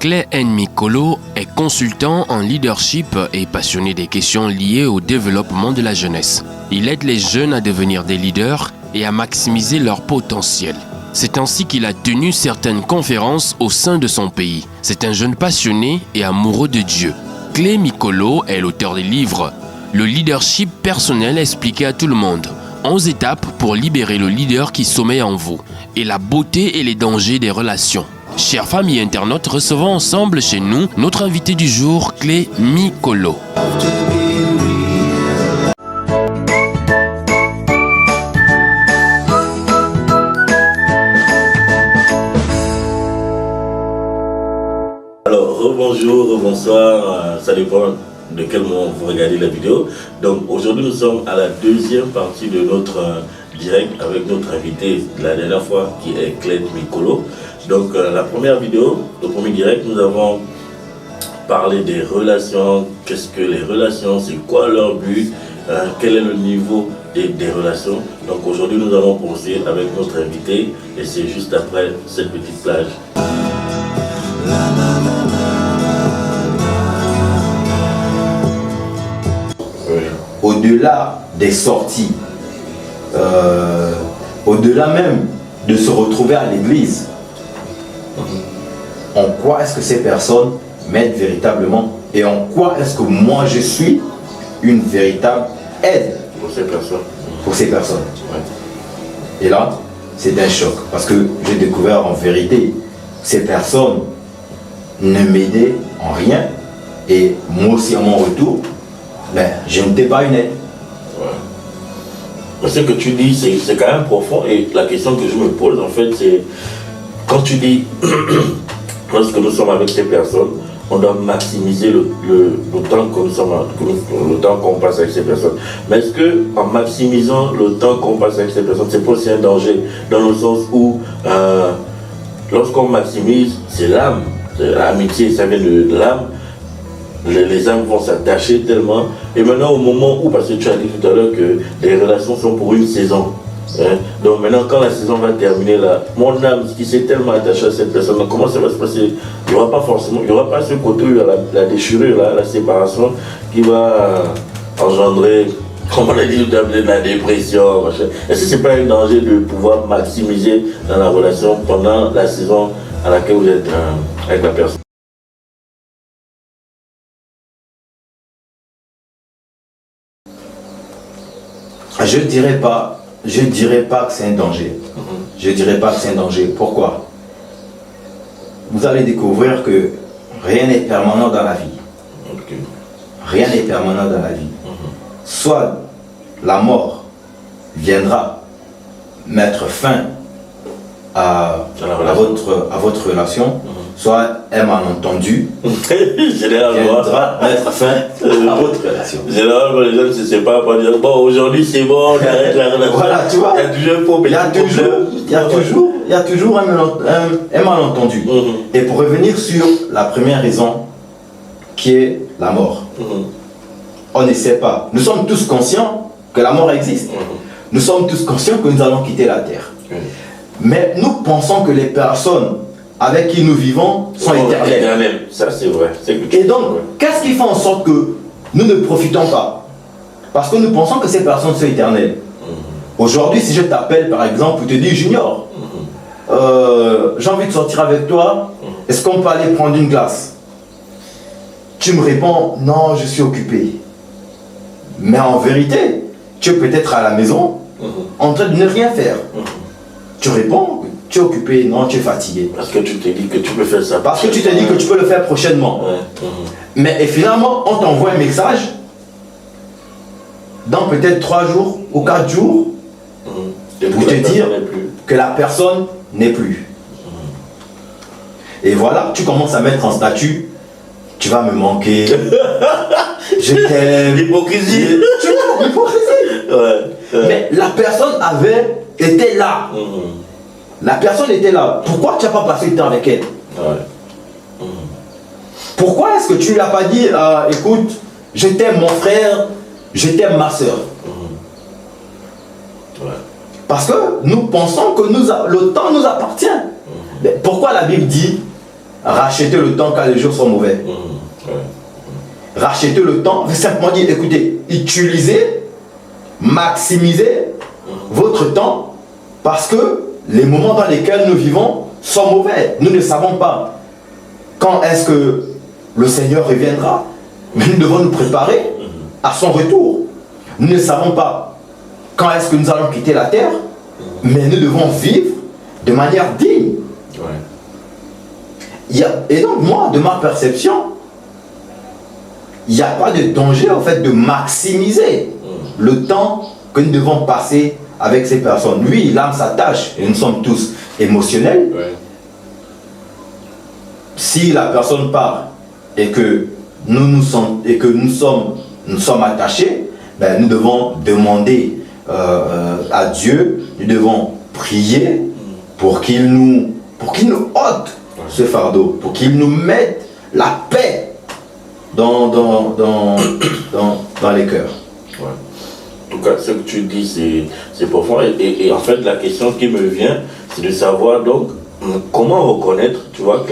Clay Mikolo est consultant en leadership et passionné des questions liées au développement de la jeunesse. Il aide les jeunes à devenir des leaders et à maximiser leur potentiel. C'est ainsi qu'il a tenu certaines conférences au sein de son pays. C'est un jeune passionné et amoureux de Dieu. Clay Mikolo est l'auteur des livres « Le leadership personnel expliqué à tout le monde », 11 étapes pour libérer le leader qui sommeille en vous et la beauté et les dangers des relations. Chers familles internautes, recevons ensemble chez nous notre invité du jour, Clay Mikolo. Alors, rebonjour, bonsoir, ça dépend de quel moment vous regardez la vidéo. Donc aujourd'hui nous sommes à la deuxième partie de notre direct avec notre invité de la dernière fois qui est Clay Mikolo. Donc la première vidéo, le premier direct, nous avons parlé des relations, qu'est-ce que les relations, c'est quoi leur but, quel est le niveau des relations. Donc aujourd'hui nous allons poursuivre avec notre invité et c'est juste après cette petite plage. Au-delà des sorties, au-delà même de se retrouver à l'église, en quoi est-ce que ces personnes m'aident véritablement et en quoi est-ce que moi je suis une véritable aide Pour ces personnes. pour ces personnes. Ouais. Et là, c'est un choc parce que j'ai découvert en vérité ces personnes ne m'aidaient en rien et moi aussi à mon retour, ben, je n'étais pas une aide. Ouais. Ce que tu dis, c'est quand même profond et la question que je me pose en fait, c'est quand tu dis, lorsque nous sommes avec ces personnes, on doit maximiser le temps que nous sommes, le temps qu'on passe avec ces personnes. Mais est-ce que en maximisant le temps qu'on passe avec ces personnes, c'est pas aussi un danger dans le sens où lorsqu'on maximise, c'est l'âme, l'amitié, ça vient de l'âme. Les âmes vont s'attacher tellement. Et maintenant, au moment où, parce que tu as dit tout à l'heure que les relations sont pour une saison. Hein, donc maintenant, quand la saison va terminer, là, mon âme qui s'est tellement attachée à cette personne, donc comment ça va se passer? Il n'y aura pas forcément, il n'y aura pas ce côté, la déchirure, là, la séparation qui va engendrer, comme on a dit tout à l'heure, la dépression. Est-ce que ce n'est pas un danger de pouvoir maximiser dans la relation pendant la saison à laquelle vous êtes avec la personne? Je dirais pas que c'est un danger. Je dirais pas que c'est un danger. Pourquoi? Vous allez découvrir que rien n'est permanent dans la vie. Okay. Rien n'est permanent dans la vie. Soit la mort viendra mettre fin à votre relation, soit un malentendu viendra mettre fin à votre relation. Généralement, les gens ne se séparent pas dire bon, aujourd'hui c'est bon, on arrête la relation. Voilà, tu vois, il y a toujours un malentendu. Et pour revenir sur la première raison, qui est la mort, on ne sait pas. Nous sommes tous conscients que la mort existe. Nous sommes tous conscients que nous allons quitter la terre. Mais nous pensons que les personnes avec qui nous vivons sont éternelles. Ça c'est vrai. Et donc, qu'est-ce qui fait en sorte que nous ne profitons pas? Parce que nous pensons que ces personnes sont éternelles. Aujourd'hui, si je t'appelle par exemple pour te dire Junior, j'ai envie de sortir avec toi, est-ce qu'on peut aller prendre une glace? Tu me réponds, non, je suis occupé. Mais en vérité, tu es peut-être à la maison en train de ne rien faire. Tu réponds, tu es occupé, non, tu es fatigué. Parce que tu t'es dit que tu peux faire ça. Parce que tu t'es dit que tu peux le faire prochainement. Mais et finalement, on t'envoie un message dans peut-être 3 jours ou 4 jours pour te dire que la personne n'est plus. Et voilà, tu commences à mettre en statut, tu vas me manquer, je t'aime. L'hypocrisie. Tu vois, l'hypocrisie. Mais la personne était là. La personne était là. Pourquoi tu n'as pas passé le temps avec elle? Pourquoi est-ce que tu ne lui as pas dit, écoute, je t'aime mon frère, je t'aime ma soeur? Parce que nous pensons que le temps nous appartient. Mais pourquoi la Bible dit racheter le temps quand les jours sont mauvais. Racheter le temps veut simplement dire, écoutez, utilisez, maximisez votre temps parce que les moments dans lesquels nous vivons sont mauvais. Nous ne savons pas quand est-ce que le Seigneur reviendra, mais nous devons nous préparer à son retour. Nous ne savons pas quand est-ce que nous allons quitter la terre, mais nous devons vivre de manière digne. Et donc moi, de ma perception, il n'y a pas de danger en fait de maximiser le temps que nous devons passer avec ces personnes. Oui, l'âme s'attache et nous sommes tous émotionnels. Si la personne part et que nous sommes attachés, ben, nous devons demander à Dieu, nous devons prier pour qu'il nous ôte ce fardeau, pour qu'il nous mette la paix dans les cœurs. En tout cas, ce que tu dis, c'est profond. Et en fait, la question qui me vient, c'est de savoir donc comment reconnaître, tu vois,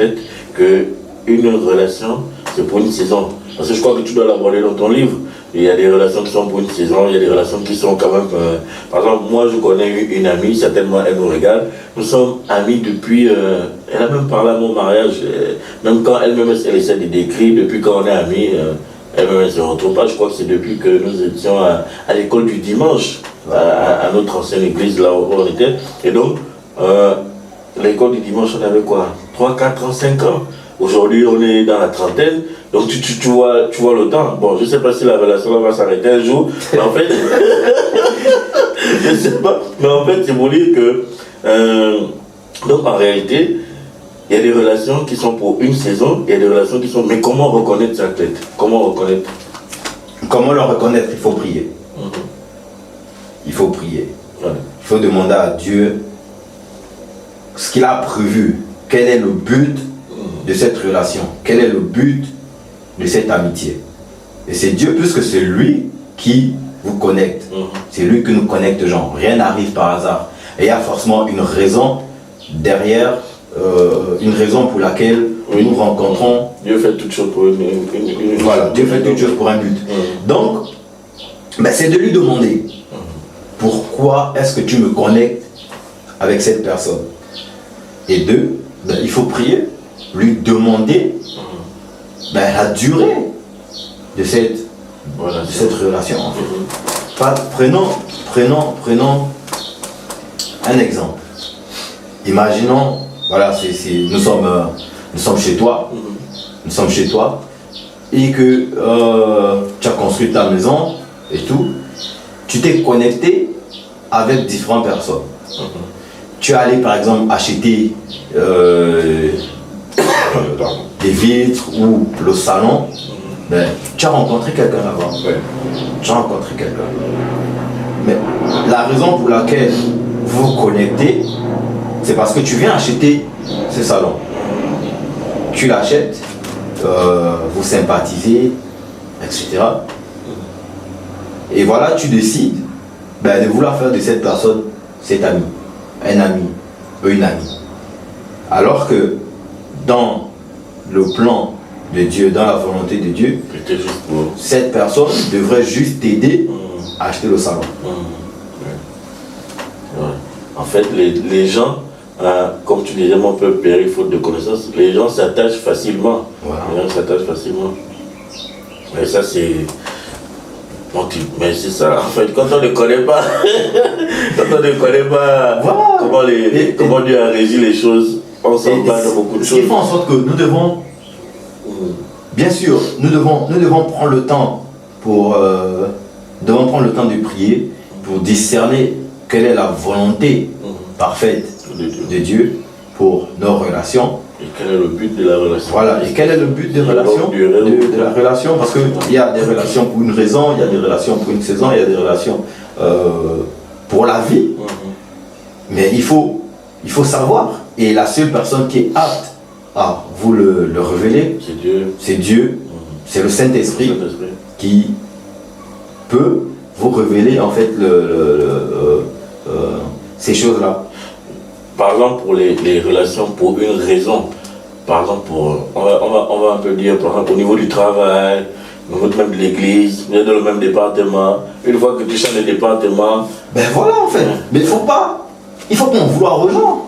qu'une relation, c'est pour une saison. Parce que je crois que tu dois l'aborder dans ton livre. Il y a des relations qui sont pour une saison, il y a des relations qui sont quand même... par exemple, moi, je connais une amie, certainement elle nous regarde. Nous sommes amis depuis... elle a même parlé à mon mariage. Même quand elle-même elle essaie de décrire, depuis quand on est amis, elle-même elle ne se retrouve pas. Je crois que c'est depuis que nous étions à l'école du dimanche, à notre ancienne église, là où on était. Et donc, l'école du dimanche, on avait quoi 3, 4 ans, 5 ans. Aujourd'hui, on est dans la trentaine, donc tu vois le temps. Bon, je ne sais pas si la relation va s'arrêter un jour, mais en fait, je ne sais pas, mais en fait, c'est pour dire que, donc en réalité, il y a des relations qui sont pour une saison, il y a des relations qui sont... Mais comment reconnaître ça, Clède? Comment reconnaître? Comment le reconnaître? Il faut prier. Il faut prier. Il faut demander à Dieu ce qu'il a prévu. Quel est le but de cette relation? Quel est le but de cette amitié? Et c'est Dieu, puisque c'est lui qui vous connecte. C'est lui qui nous connecte aux gens. Rien n'arrive par hasard. Et il y a forcément une raison derrière, une raison pour laquelle nous rencontrons. Dieu fait toutes choses pour une voilà, Dieu fait toutes choses pour un but. Donc, ben, c'est de lui demander pourquoi est-ce que tu me connectes avec cette personne. Et deux, ben, il faut prier, lui demander ben, la durée de cette relation. En fait. Prenons un exemple. Imaginons, voilà, nous sommes chez toi, et que tu as construit ta maison et tout, tu t'es connecté avec différentes personnes. Tu es allé par exemple acheter des vitres ou le salon, ben, tu as rencontré quelqu'un là-bas. Tu as rencontré quelqu'un. Mais la raison pour laquelle vous vous connectez, c'est parce que tu viens acheter ce salon. Tu l'achètes, vous sympathisez, etc. Et voilà, tu décides ben, de vouloir faire de cette personne cet ami, un ami, une amie. Alors que dans le plan de Dieu, dans la volonté de Dieu, cette personne devrait juste t'aider à acheter le salon. En fait, les gens, comme tu disais, mon peuple périt faute de connaissance, les gens s'attachent facilement. Voilà. Les gens s'attachent facilement. Mais ça, c'est... Mais c'est ça, en fait, quand on ne connaît pas, voilà. comment Dieu a régi les choses, on s'en bat de beaucoup de choses. Ce qui fait en sorte que nous devons, bien sûr, nous devons prendre le temps de prier pour discerner quelle est la volonté parfaite de Dieu pour nos relations. Et quel est le but de la relation? Voilà, et quel est le but de la relation? Parce qu'il y a des relations pour une raison, il y a des relations pour une saison, il y a des relations pour la vie. Mais il faut savoir, et la seule personne qui est apte à vous le révéler, c'est Dieu, c'est le Saint-Esprit qui peut vous révéler en fait ces choses-là. Par exemple, pour les relations pour une raison, par exemple, on va un peu dire, par exemple, au niveau du travail, au niveau même de l'église, vous êtes dans le même département, une fois que tu changes de département... Ben voilà en fait, mais il faut pas en vouloir aux gens.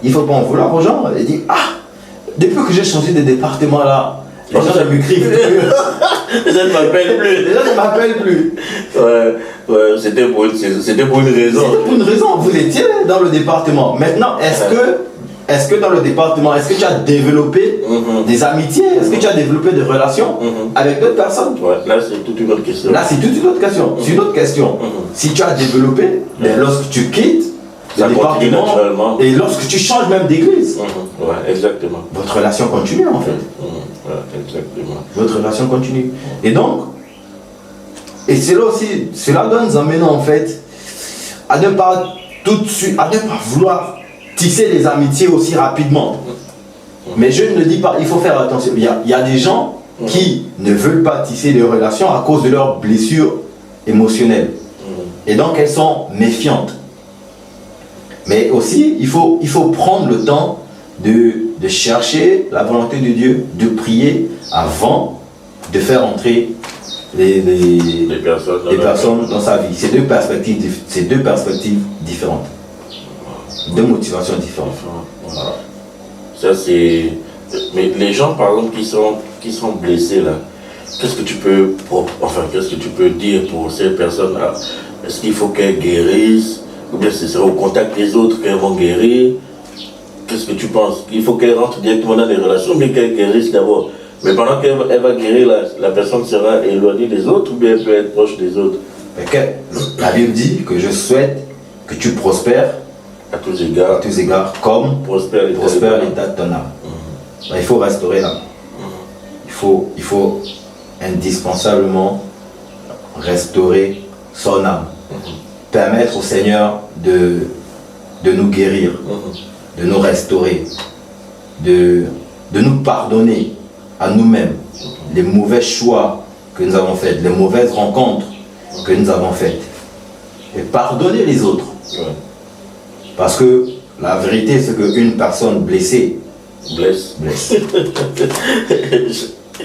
Il faut pas en vouloir aux gens et dire, ah, depuis que j'ai changé de département là, les gens ne m'écrivent plus. Les gens ne m'appellent plus. Les gens ne m'appellent plus. Ouais, c'était pour une raison. C'était pour une raison, vous étiez dans le département. Maintenant, est-ce que dans le département, est-ce que tu as développé des amitiés? Est-ce que tu as développé des relations avec d'autres personnes? Ouais, là c'est toute une autre question. Là c'est toute une autre question. C'est une autre question. Si tu as développé, ben, lorsque tu quittes ça le continue département naturellement. et lorsque tu changes même d'église, Ouais, exactement. votre relation continue en fait. Ouais, exactement. Votre relation continue. Et donc, et c'est là aussi, cela doit nous amener en fait à ne pas tout de suite, à ne pas vouloir tisser les amitiés aussi rapidement. Mais je ne dis pas, il faut faire attention. Il y a des gens qui ne veulent pas tisser des relations à cause de leurs blessures émotionnelles. Et donc elles sont méfiantes. Mais aussi, il faut prendre le temps de chercher la volonté de Dieu, de prier avant de faire entrer les personnes dans sa vie. C'est deux perspectives différentes. Deux motivations différentes. Voilà. Ça c'est... Mais les gens par exemple qui sont blessés là, qu'est-ce que tu peux dire pour ces personnes-là? Est-ce qu'il faut qu'elles guérissent? Ou bien ce sera au contact des autres qu'elles vont guérir? Qu'est-ce que tu penses? Il faut qu'elles rentrent directement dans des relations, mais qu'elles guérissent d'abord. Mais pendant qu'elle va guérir, la personne sera éloignée des autres ou bien elle peut être proche des autres? La Bible dit que je souhaite que tu prospères à tous égards, comme prospère l'état de ton âme. Il faut restaurer l'âme. Il faut indispensablement restaurer son âme. Permettre au Seigneur de nous guérir, de nous restaurer, de nous pardonner à nous-mêmes les mauvais choix que nous avons faits, les mauvaises rencontres que nous avons faites. Et pardonner les autres. Parce que la vérité, c'est qu'une personne blessée blesse.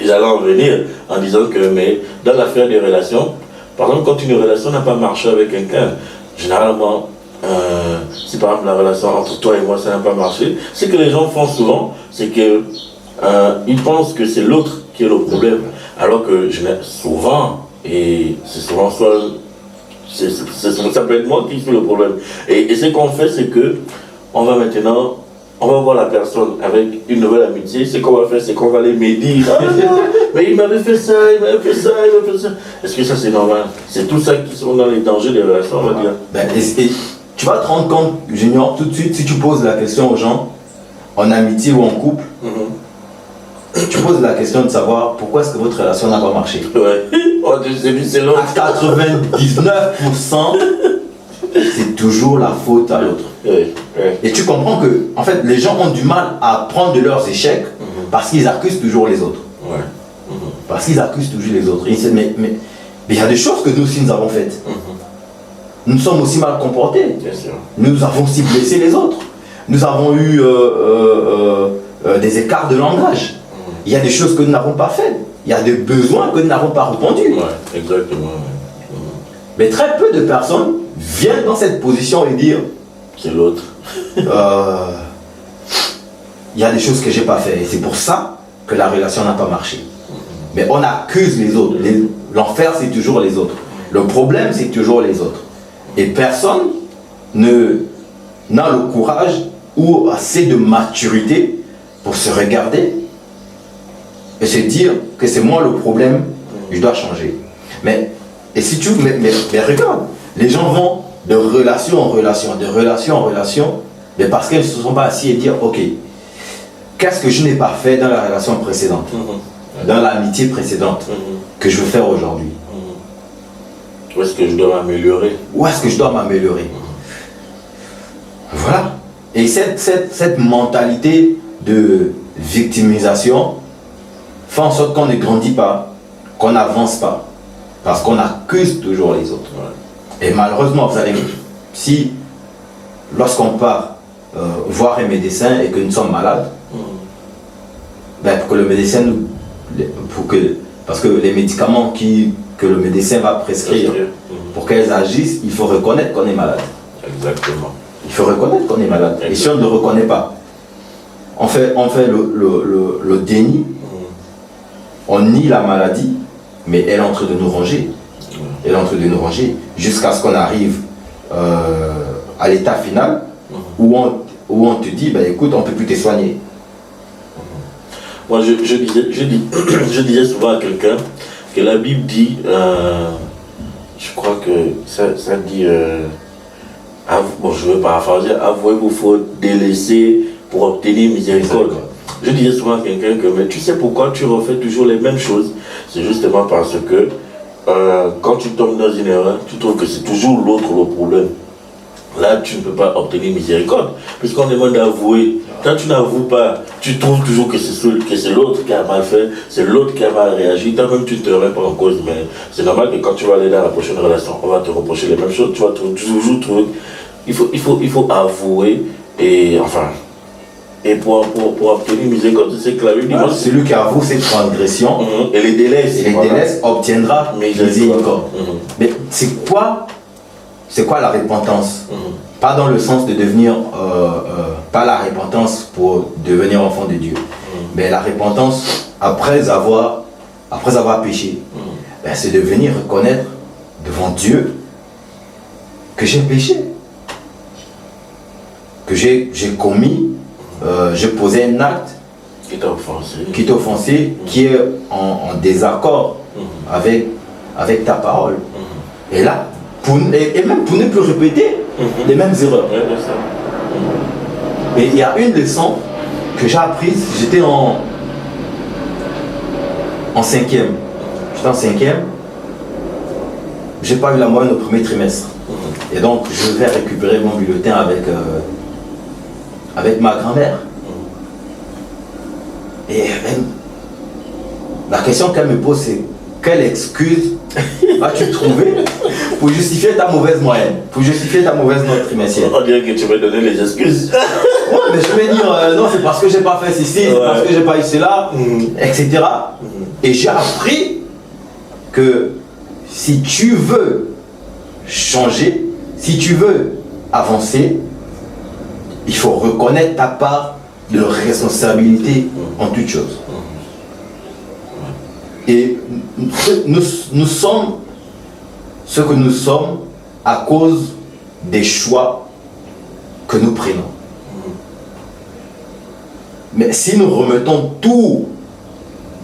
J'allais en venir en disant que, mais dans l'affaire des relations, par exemple, quand une relation n'a pas marché avec quelqu'un, généralement, si par exemple la relation entre toi et moi, ça n'a pas marché, ce que les gens font souvent, c'est que ils pensent que c'est l'autre qui est le problème, alors que souvent, et c'est souvent soit ça peut être moi qui suis le problème. Et ce qu'on fait, c'est que on va voir la personne avec une nouvelle amitié. Ce qu'on va faire, c'est qu'on va les médire. Ah non, mais il m'avait fait ça, il m'avait fait ça, il m'avait fait ça. Est-ce que ça c'est normal? C'est tout ça qui sont dans les dangers des relations, on va dire. Et tu vas te rendre compte, Junior, tout de suite, si tu poses la question aux gens, en amitié ou en couple, tu poses la question de savoir pourquoi est-ce que votre relation n'a pas marché. Ouais. Oh, c'est l'autre. À 99%, c'est toujours la faute à l'autre. Et tu comprends que, en fait, les gens ont du mal à apprendre de leurs échecs parce qu'ils accusent toujours les autres. Parce qu'ils accusent toujours les autres. Ils disent, mais il y a des choses que nous aussi nous avons faites. Nous sommes aussi mal comportés. Bien sûr. Nous avons aussi blessé les autres. Nous avons eu des écarts de langage. Il y a des choses que nous n'avons pas faites. Il y a des besoins que nous n'avons pas répondus. Ouais, exactement. Mais très peu de personnes viennent dans cette position et dire c'est l'autre. Il y a des choses que j'ai pas fait et c'est pour ça que la relation n'a pas marché. Mais on accuse les autres. L'enfer, c'est toujours les autres. Le problème, c'est toujours les autres. Et personne n'a le courage ou assez de maturité pour se regarder et se dire que c'est moi le problème, je dois changer. Mais regarde, les gens vont de relation en relation, de relation en relation, mais parce qu'ils ne se sont pas assis et dire, ok, qu'est-ce que je n'ai pas fait dans la relation précédente, dans l'amitié précédente, que je veux faire aujourd'hui? Où est-ce que je dois m'améliorer? Où est-ce que je dois m'améliorer? Voilà. Et cette mentalité de victimisation fait en sorte qu'on ne grandit pas, qu'on n'avance pas, parce qu'on accuse toujours les autres. Et malheureusement, vous allez, lorsqu'on part voir un médecin et que nous sommes malades, Ben, pour que le médecin parce que les médicaments que le médecin va prescrire, pour qu'elles agissent, il faut reconnaître qu'on est malade. Exactement. Il faut reconnaître qu'on est malade. Exactement. Et si on ne le reconnaît pas, on fait le déni, on nie la maladie, mais elle est en train de nous ronger. Elle est en train de nous ronger jusqu'à ce qu'on arrive à l'état final où on te dit, ben, écoute, on ne peut plus te soigner. Moi, je disais souvent à quelqu'un que la Bible dit, je crois que ça dit, bon, je veux paraphraser, avouez vos fautes, délaissez pour obtenir miséricorde. Je disais souvent à quelqu'un que, mais tu sais pourquoi tu refais toujours les mêmes choses? C'est justement parce que quand tu tombes dans une erreur, tu trouves que c'est toujours l'autre le problème. Là, tu ne peux pas obtenir miséricorde, puisqu'on demande d'avouer. Quand tu n'avoues pas, tu trouves toujours que c'est l'autre qui a mal fait, c'est l'autre qui a mal réagi. Toi-même, tu ne te remets pas en cause, mais c'est normal que quand tu vas aller dans la prochaine relation, on va te reprocher les mêmes choses. Tu vas toujours trouver. Il faut avouer, et enfin, et pour obtenir miséricorde, c'est que la Bible dit. Celui qui avoue ses transgressions et les délaisse obtiendra miséricorde. Mais c'est quoi la repentance? Pas dans le sens de devenir, pas la repentance pour devenir enfant de Dieu, mais la repentance après avoir péché. Ben, c'est de venir reconnaître devant Dieu que j'ai péché, que j'ai commis, j'ai posé un acte qui t'a offensé, qui est en désaccord avec ta parole. Et là, et même pour ne plus répéter les mêmes erreurs. Et il y a une leçon que j'ai apprise, j'étais en 5e. J'étais en 5e, j'ai pas eu la moyenne au premier trimestre. Et donc je vais récupérer mon bulletin avec ma grand-mère. Et la question qu'elle me pose, c'est quelle excuse vas-tu trouver pour justifier ta mauvaise moyenne, pour justifier ta mauvaise note trimestrielle? On dirait que tu vas donner les excuses. Ouais, mais je vais dire non, c'est parce que j'ai pas fait ceci, c'est parce que j'ai pas eu cela, etc. Et j'ai appris que si tu veux changer, si tu veux avancer, il faut reconnaître ta part de responsabilité en toute chose. Et nous sommes ce que nous sommes à cause des choix que nous prenons. Mais si nous remettons toute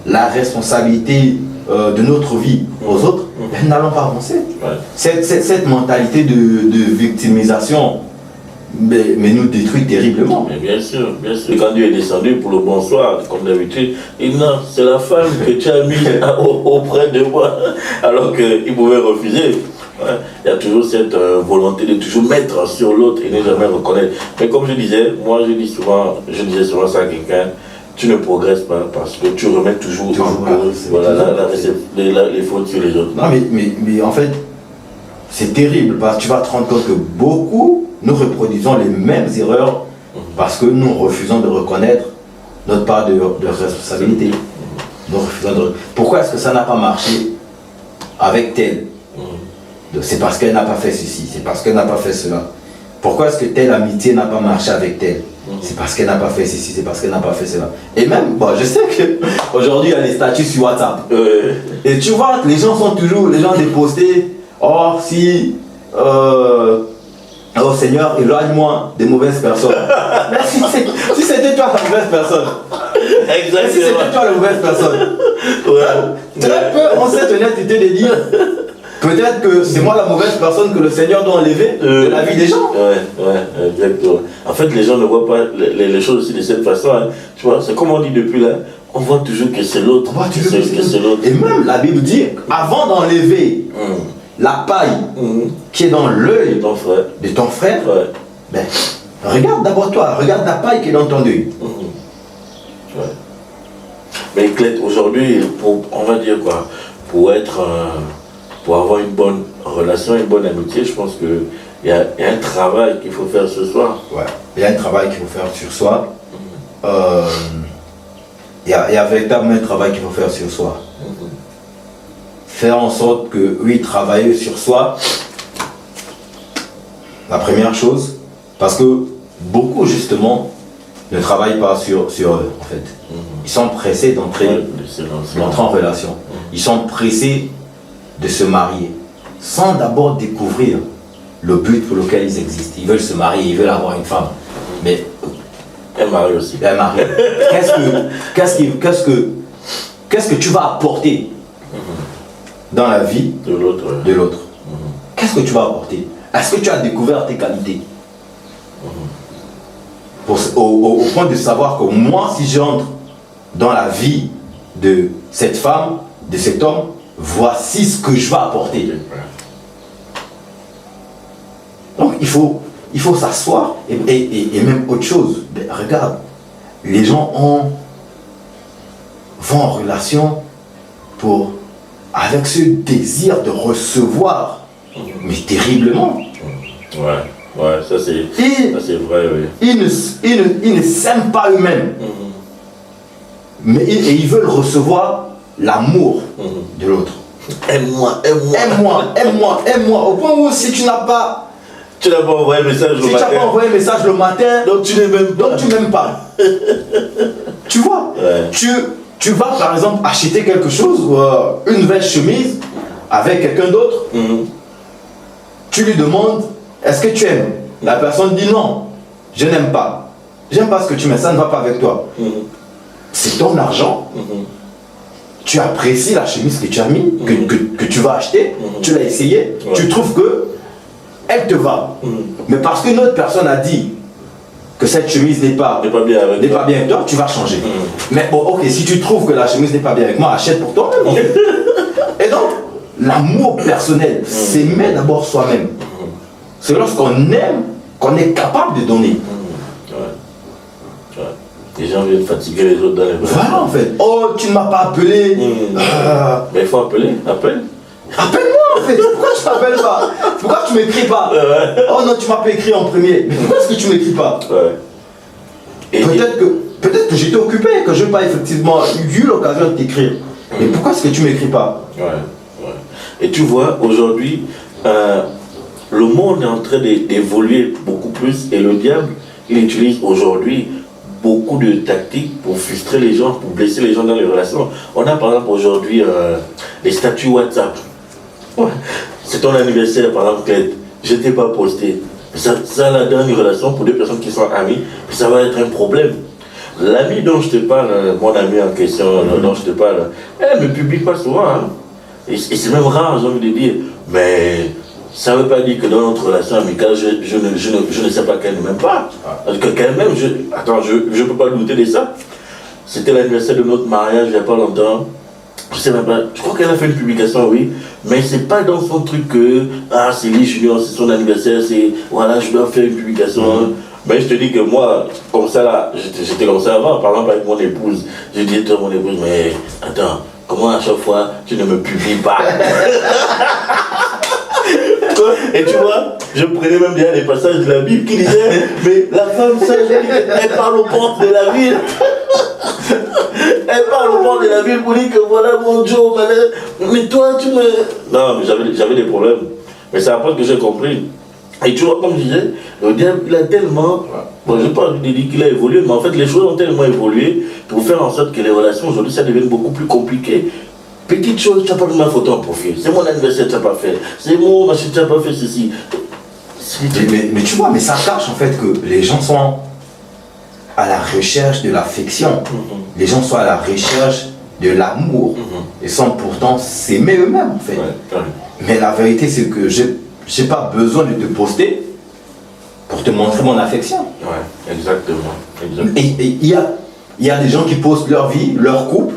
la responsabilité de notre vie aux autres, nous n'allons pas avancer. Cette mentalité de victimisation mais nous détruit terriblement. Mais bien sûr, bien sûr. Quand Dieu est descendu pour le bonsoir, comme d'habitude, il dit non, c'est la femme que tu as mis auprès de moi, alors qu'il pouvait refuser. Ouais. Il y a toujours cette volonté de toujours mettre sur l'autre et ne jamais reconnaître. Mais comme je disais, moi je disais souvent ça à quelqu'un, tu ne progresses pas parce que tu remets toujours en cause les fautes sur les autres. Non mais en fait, c'est terrible parce que tu vas te rendre compte que beaucoup nous reproduisons les mêmes erreurs parce que nous refusons de reconnaître notre part de responsabilité. Nous refusons Pourquoi est-ce que ça n'a pas marché avec tel? C'est parce qu'elle n'a pas fait ceci, c'est parce qu'elle n'a pas fait cela. Pourquoi est-ce que telle amitié n'a pas marché avec telle? C'est parce qu'elle n'a pas fait ceci, c'est parce qu'elle n'a pas fait cela. Et même, bon, je sais qu'aujourd'hui il y a les statuts sur WhatsApp. Et tu vois, les gens dépostés. Or, si oh Seigneur, éloigne-moi des mauvaises personnes. Mais si c'était toi la mauvaise personne. Exactement. Si c'était toi la mauvaise personne. Très peu ont cette honnêteté de dire peut-être que c'est moi la mauvaise personne que le Seigneur doit enlever de la vie des gens. Ouais, exactement. En fait, les gens ne voient pas les choses aussi de cette façon. Hein. Tu vois, c'est comme on dit depuis là, on voit toujours que c'est l'autre. Et même la Bible dit, avant d'enlever la paille qui est dans l'œil de ton frère, ben, regarde d'abord toi, regarde la paille qui est dans ton œil. Mais Clette, aujourd'hui, on va dire quoi, pour avoir une bonne relation, une bonne amitié, je pense qu'il y a un travail qu'il faut faire ce soir. Ouais, il y a un travail qu'il faut faire sur soi. il y a véritablement un travail qu'il faut faire sur soi. Faire en sorte que, oui, travailler sur soi, la première chose, parce que beaucoup, justement, ne travaillent pas sur eux, en fait. Ils sont pressés d'entrer en relation. Ils sont pressés de se marier, sans d'abord découvrir le but pour lequel ils existent. Ils veulent se marier, ils veulent avoir une femme. Mais un mari aussi. Un mari. Qu'est-ce que tu vas apporter dans la vie de l'autre? Qu'est-ce que tu vas apporter? Est-ce que tu as découvert tes qualités? Au point de savoir que moi, si j'entre dans la vie de cette femme, de cet homme, voici ce que je vais apporter. Donc il faut s'asseoir et même autre chose. Ben, regarde, les gens vont en relation avec ce désir de recevoir, mais terriblement. Ouais, ça c'est vrai, oui. Ils ne s'aiment pas eux-mêmes. Mais ils veulent recevoir l'amour de l'autre. Aime-moi. Au point où si tu n'as pas... Tu n'as pas envoyé un message le matin. Si tu n'as pas envoyé un message le matin, donc tu n'aimes pas. Tu vois, tu vas par exemple acheter quelque chose, une nouvelle chemise avec quelqu'un d'autre. Tu lui demandes, est-ce que tu aimes? La personne dit non, je n'aime pas. J'aime pas ce que tu mets, ça ne va pas avec toi. C'est ton argent. Tu apprécies la chemise que tu as mis, que tu vas acheter, tu l'as essayé, tu trouves que elle te va. Mais parce qu'une autre personne a dit que cette chemise n'est pas bien avec toi, tu vas changer. Mais bon, ok, si tu trouves que la chemise n'est pas bien avec moi, achète pour toi-même. Et donc, l'amour personnel, s'aimer d'abord soi-même. C'est lorsqu'on aime qu'on est capable de donner. Les gens viennent fatiguer les autres dans les bras. Voilà en fait. Oh, tu ne m'as pas appelé. Mais il faut appeler, appelle. Appelle-moi en fait. Pourquoi tu m'appelles pas? Pourquoi tu m'écris pas? Oh non, tu m'as pas écrit en premier. Mais pourquoi est-ce que tu m'écris pas? Peut-être que j'étais occupé, que je n'ai pas effectivement eu l'occasion de t'écrire. Mais pourquoi est-ce que tu m'écris pas? Et tu vois, aujourd'hui, le monde est en train d'évoluer beaucoup plus et le diable, il utilise aujourd'hui beaucoup de tactiques pour frustrer les gens, pour blesser les gens dans les relations. On a par exemple aujourd'hui les statuts WhatsApp. C'est ton anniversaire par exemple, Cled. Je ne t'ai pas posté. Ça là, dans une relation pour deux personnes qui sont amies, puis ça va être un problème. L'ami dont je te parle, mon ami en question dont je te parle, elle ne me publie pas souvent. Hein. Et c'est même rare, j'ai envie de dire. Mais ça ne veut pas dire que dans notre relation amicale, je ne sais pas qu'elle ne m'aime pas. Parce que quand même, je ne peux pas douter de ça. C'était l'anniversaire de notre mariage il n'y a pas longtemps. Je sais même pas, je crois qu'elle a fait une publication, oui, mais c'est pas dans son truc que, c'est Lee Junior, c'est son anniversaire, c'est, voilà, je dois faire une publication. Mais je te dis que moi, comme ça là, j'étais comme ça avant, par exemple avec mon épouse. Je dis à mon épouse, mais attends, comment à chaque fois tu ne me publies pas? Et tu vois, je prenais même bien les passages de la Bible qui disaient, mais la femme sage, elle parle aux portes de la ville. Elle parle aux portes de la ville pour dire que voilà mon Joe, mais toi tu me... Non, mais j'avais des problèmes. Mais c'est après que j'ai compris. Et tu vois, comme je disais, le diable, il a tellement... Bon, je n'ai pas envie de dire qu'il a évolué, mais en fait, les choses ont tellement évolué pour faire en sorte que les relations, aujourd'hui, ça devient beaucoup plus compliqué. Petite chose, tu n'as pas mis ma photo en profil. C'est mon anniversaire, tu n'as pas fait. C'est mon machin, tu n'as pas fait ceci. Mais tu vois, mais ça cache en fait que les gens sont à la recherche de l'affection. Les gens sont à la recherche de l'amour. Et sans pourtant s'aimer eux-mêmes en fait. Mais la vérité, c'est que j'ai pas besoin de te poster pour te montrer mon affection. Exactement. Et il y a des gens qui postent leur vie, leur couple,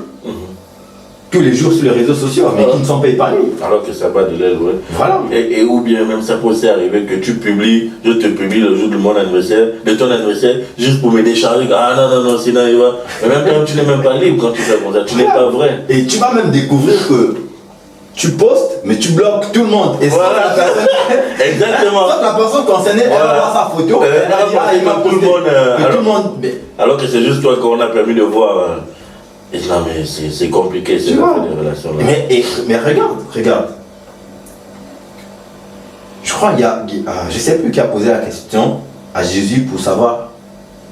tous les jours sur les réseaux sociaux, mais qui ne sont pas épanouis. Alors que ça va de l'aile, ouais. Voilà. Et ou bien même ça peut arriver que tu publies, je te publie le jour de mon anniversaire, de ton anniversaire, juste pour me décharger. Ah non, sinon il va. Mais même quand tu n'es même pas libre quand tu fais comme ça, tu n'es pas vrai. Et tu vas même découvrir que tu postes, mais tu bloques tout le monde. Et voilà. Exactement. Quand la personne concernée, elle va voir sa photo, elle va dire, il m'a posté. Alors que c'est juste toi qu'on a permis de voir. Non, mais c'est compliqué, c'est Tu vois. des relations là. Mais regarde. Je crois je sais plus qui a posé la question à Jésus pour savoir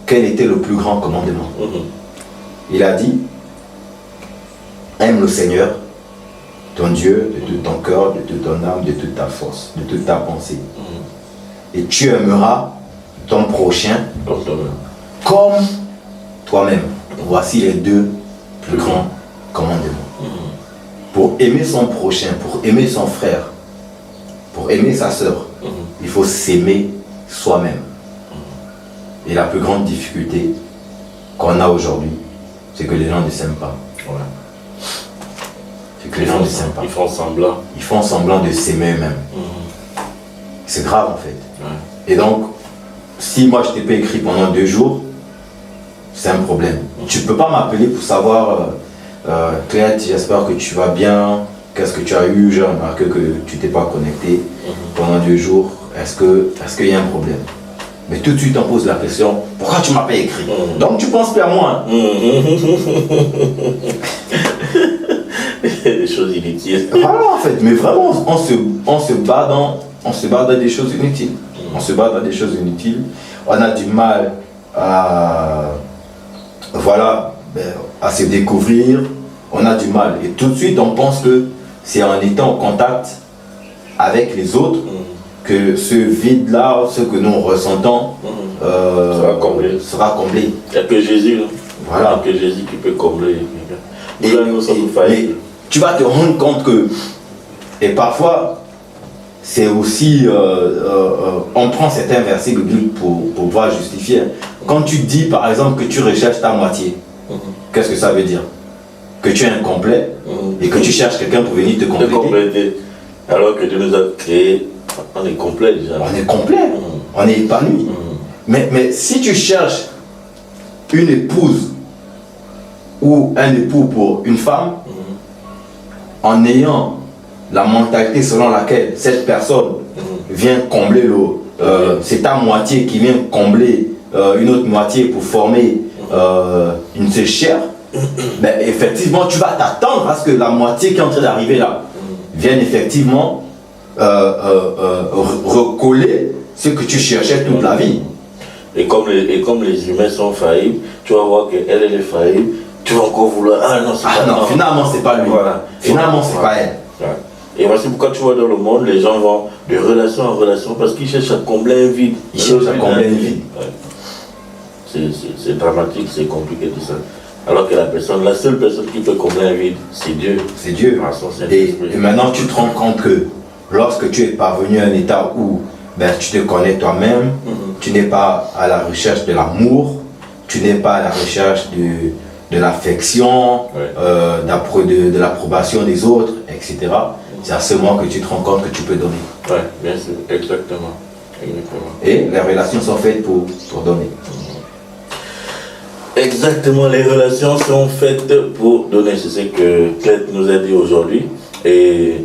quel était le plus grand commandement. Il a dit, aime le Seigneur, ton Dieu, de tout ton cœur, de toute ton âme, de toute ta force, de toute ta pensée. Et tu aimeras ton prochain comme toi-même. Voici les deux plus grands commandements. Pour aimer son prochain, pour aimer son frère, pour aimer sa sœur, il faut s'aimer soi-même. Et la plus grande difficulté qu'on a aujourd'hui, c'est que les gens ne s'aiment pas. Ouais. C'est que les gens ne s'aiment pas. Ils font semblant. Ils font semblant de s'aimer eux-mêmes. C'est grave en fait. Ouais. Et donc, si moi je t'ai pas écrit pendant 2 jours, c'est un problème. Tu peux pas m'appeler pour savoir, Clette, j'espère que tu vas bien, qu'est-ce que tu as eu, j'ai remarqué que tu t'es pas connecté pendant 2 jours, est-ce qu'il y a un problème? Mais tout de suite on pose la question, pourquoi tu m'as pas écrit? Donc tu penses plus à moi. Des choses inutiles. Voilà en fait, mais vraiment on se bat dans des choses inutiles. On se bat dans des choses inutiles. On a du mal à se découvrir. On a du mal. Et tout de suite on pense que c'est en étant en contact avec les autres que ce vide-là, ce que nous ressentons, sera comblé. Il n'y a que Jésus. Voilà. Il n'y a que Jésus qui peut combler. Et tu vas te rendre compte que, et parfois, c'est aussi, on prend certains versets bibliques pour pouvoir justifier. Quand tu dis par exemple que tu recherches ta moitié, qu'est-ce que ça veut dire? Que tu es incomplet et que tu cherches quelqu'un pour venir te compléter. Alors que Dieu nous a créés, on est complet déjà. On est complet, on est épanoui. Mais si tu cherches une épouse ou un époux pour une femme, en ayant la mentalité selon laquelle cette personne vient combler c'est ta moitié qui vient combler une autre moitié pour former une seule chair, ben effectivement tu vas t'attendre à ce que la moitié qui est en train d'arriver là vienne effectivement recoller ce que tu cherchais toute la vie. Et comme les humains sont faillibles, tu vas voir qu'elle est faillible, tu vas encore vouloir. Ah non, c'est pas non, finalement c'est pas lui. Voilà. Finalement c'est pas elle. Ouais. Et voici pourquoi tu vois dans le monde, les gens vont de relation en relation parce qu'ils cherchent à combler un vide. Ils cherchent à combler un vide. Ouais. C'est dramatique, c'est compliqué tout ça. Alors que la seule personne qui peut combler un vide, c'est Dieu. C'est Dieu. Et maintenant tu te rends compte que lorsque tu es parvenu à un état où tu te connais toi-même, tu n'es pas à la recherche de l'amour, tu n'es pas à la recherche de l'affection, de l'approbation des autres, etc. C'est à ce moment que tu te rends compte que tu peux donner. Oui, bien sûr, exactement. Et les relations sont faites pour donner. Exactement, les relations sont faites pour donner. C'est ce que Clette nous a dit aujourd'hui. Et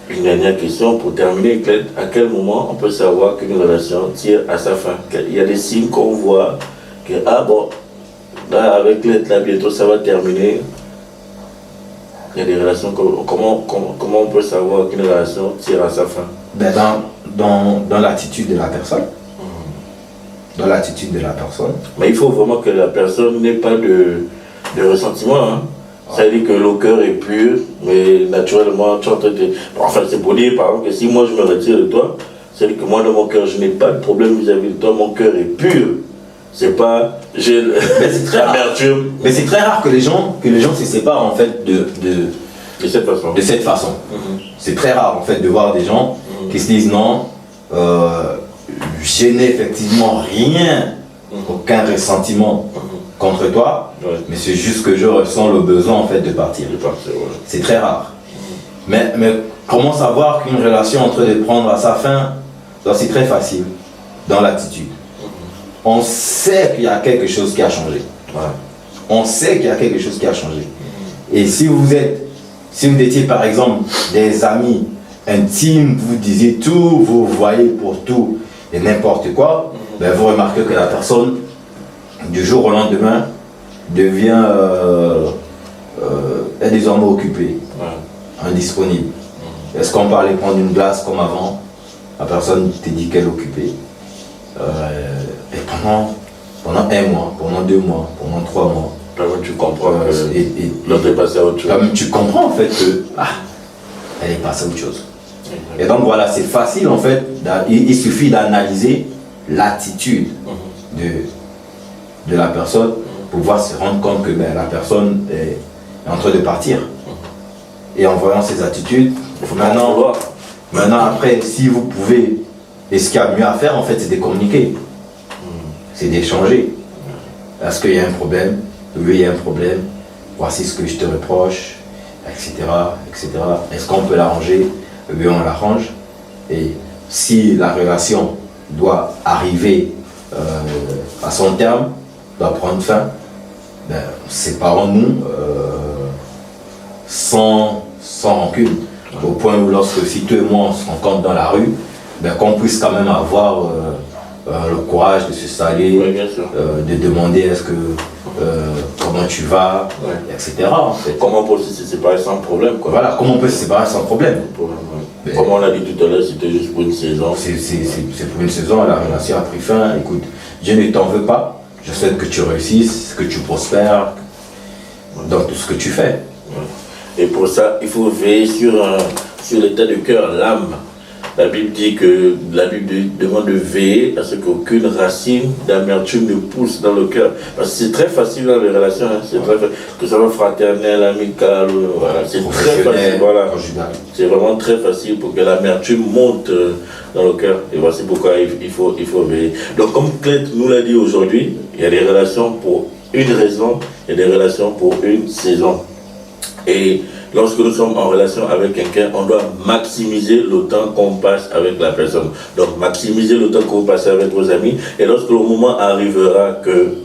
une dernière question pour terminer, Clette, à quel moment on peut savoir qu'une relation tire à sa fin? Il y a des signes qu'on voit que, ah bon, là avec Clette, là bientôt ça va terminer. Il y a des relations, comment on peut savoir qu'une relation tire à sa fin? Dans l'attitude de la personne. Dans l'attitude de la personne. Mais il faut vraiment que la personne n'ait pas de ressentiment. Hein. Ça veut dire que le cœur est pur, mais naturellement, tu es en train de... Enfin, c'est pour dire, par exemple, que si moi je me retire de toi, c'est-à-dire que moi, dans mon cœur, je n'ai pas de problème vis-à-vis de toi, mon cœur est pur. C'est pas... c'est très amertume. Mais c'est très rare que les gens se séparent, en fait, de cette façon. De cette façon. C'est très rare, en fait, de voir des gens qui se disent non, je n'ai effectivement rien, aucun ressentiment contre toi, mais c'est juste que je ressens le besoin en fait de partir. C'est très rare. Mais comment savoir qu'une relation est en train de prendre à sa fin? C'est très facile, dans l'attitude. On sait qu'il y a quelque chose qui a changé. On sait qu'il y a quelque chose qui a changé. Et si vous étiez par exemple des amis intimes, vous disiez tout, vous voyez pour tout et n'importe quoi, vous remarquez que la personne, du jour au lendemain, devient est désormais occupée, indisponible. Est-ce qu'on peut aller prendre une glace comme avant? La personne te dit qu'elle est occupée. Et pendant 1 mois, pendant 2 mois, pendant 3 mois. Tu comprends que l'autre est passé à autre chose. Tu comprends en fait que elle est passée à autre chose. Et donc voilà, c'est facile en fait. Il suffit d'analyser l'attitude de la personne pour pouvoir se rendre compte que la personne est en train de partir. Et en voyant ses attitudes, maintenant après, si vous pouvez, et ce qu'il y a mieux à faire en fait, c'est de communiquer. C'est d'échanger. Est-ce qu'il y a un problème? Oui, il y a un problème. Voici ce que je te reproche, etc. etc. Est-ce qu'on peut l'arranger? Oui, on l'arrange. Et si la relation doit arriver à son terme, doit prendre fin, séparons-nous sans rancune. Au point où lorsque si toi et moi on se rencontre dans la rue, qu'on puisse quand même avoir le courage de se saluer, de demander est-ce que comment tu vas, etc. En fait. Comment on peut se séparer sans problème, quoi. Voilà, comment on peut se séparer sans problème. Comme on l'a dit tout à l'heure, c'était juste pour une saison. C'est pour une saison, la relation a pris fin. Écoute, Dieu ne t'en veut pas. Je souhaite que tu réussisses, que tu prospères dans tout ce que tu fais. Et pour ça, il faut veiller sur l'état de cœur, l'âme. La Bible dit que la Bible demande de veiller à ce qu'aucune racine d'amertume ne pousse dans le cœur. Parce que c'est très facile dans les relations, c'est très facile, que ça soit fraternel, amical, voilà, c'est très facile. Voilà. C'est vraiment très facile pour que l'amertume monte dans le cœur. Et voici pourquoi il faut veiller. Donc comme Clét nous l'a dit aujourd'hui, il y a des relations pour une raison et des relations pour une saison. Et lorsque nous sommes en relation avec quelqu'un, on doit maximiser le temps qu'on passe avec la personne. Donc maximiser le temps que vous passez avec vos amis. Et lorsque le moment arrivera que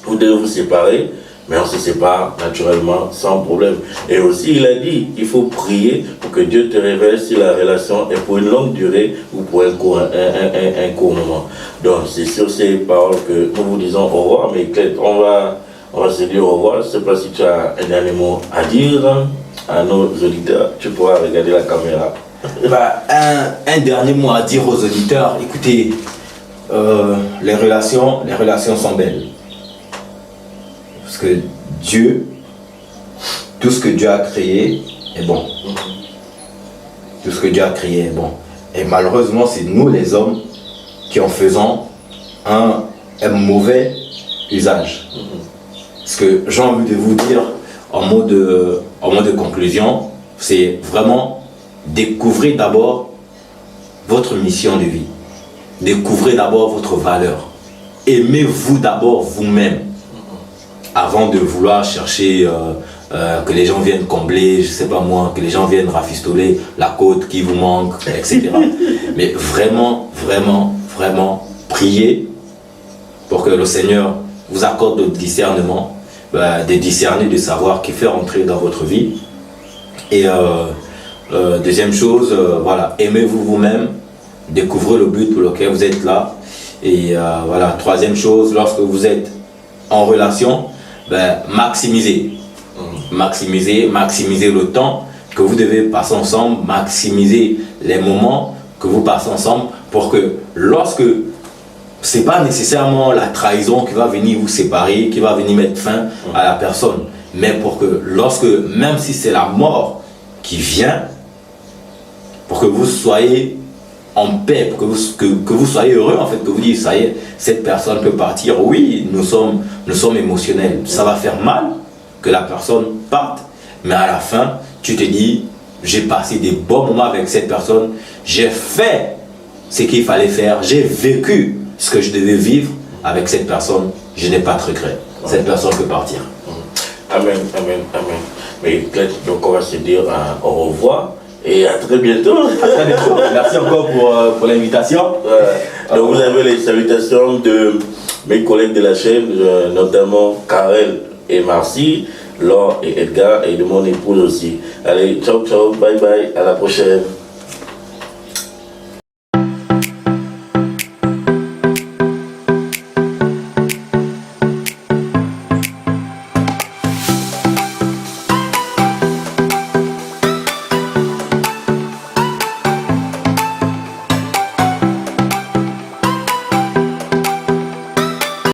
vous devez vous séparer, mais on se sépare naturellement sans problème. Et aussi il a dit, il faut prier pour que Dieu te révèle si la relation est pour une longue durée ou pour un court moment. Donc c'est sur ces paroles que nous vous disons au revoir. Mais Clét, on va se dire au revoir. Je ne sais pas si tu as un dernier mot à dire à nos auditeurs. Tu pourras regarder la caméra. Un dernier mot à dire aux auditeurs. Écoutez, les relations sont belles. Parce que Dieu, tout ce que Dieu a créé est bon. Tout ce que Dieu a créé est bon. Et malheureusement, c'est nous les hommes qui en faisons un mauvais usage. Ce que j'ai envie de vous dire en mot de conclusion, c'est vraiment découvrez d'abord votre mission de vie. Découvrez d'abord votre valeur. Aimez-vous d'abord vous-même avant de vouloir chercher que les gens viennent combler, je sais pas moi, que les gens viennent rafistoler la côte qui vous manque, etc. Mais vraiment, vraiment, vraiment, priez pour que le Seigneur vous accorde le discernement, de discerner, de savoir qui fait rentrer dans votre vie. Et deuxième chose, voilà, aimez-vous vous-même, découvrez le but pour lequel vous êtes là. Et voilà, troisième chose, lorsque vous êtes en relation, maximisez le temps que vous devez passer ensemble, maximisez les moments que vous passez ensemble pour que lorsque c'est pas nécessairement la trahison qui va venir vous séparer, qui va venir mettre fin à la personne, mais pour que lorsque, même si c'est la mort qui vient, pour que vous soyez en paix, pour que vous soyez heureux en fait, que vous dites ça y est, cette personne peut partir. Oui, nous sommes émotionnels, ça va faire mal que la personne parte, mais à la fin tu te dis j'ai passé des bons moments avec cette personne, j'ai fait ce qu'il fallait faire, j'ai vécu ce que je devais vivre avec cette personne, je n'ai pas de regret, cette personne peut partir. Amen, amen, amen. Mais donc on va se dire au revoir. Et à très bientôt. À très bientôt. Merci encore pour l'invitation. Donc vous avez les salutations de mes collègues de la chaîne, notamment Karel et Marcy, Laure et Edgar, et de mon épouse aussi. Allez, ciao, ciao, bye bye, à la prochaine.